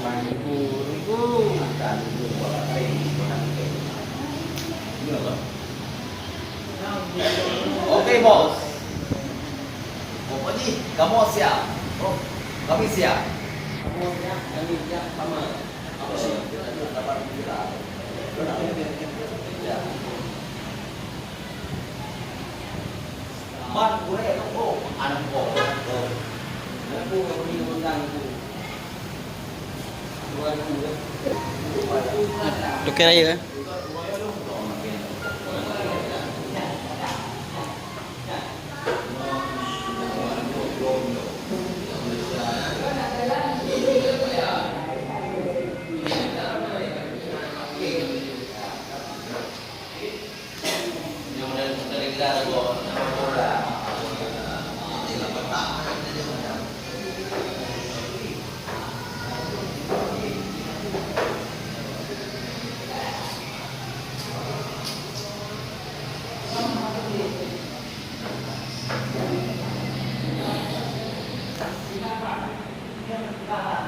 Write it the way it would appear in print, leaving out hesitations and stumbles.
Oke bos. Pokoknya kamu siap. Oh, kami siap. Kamu siap, kami siap sama. Aku siap. Kita dapat kita. Ya. Man, gue itu bro, anak bro. Aku yang beri undang itu. Dukin aja kan? Kita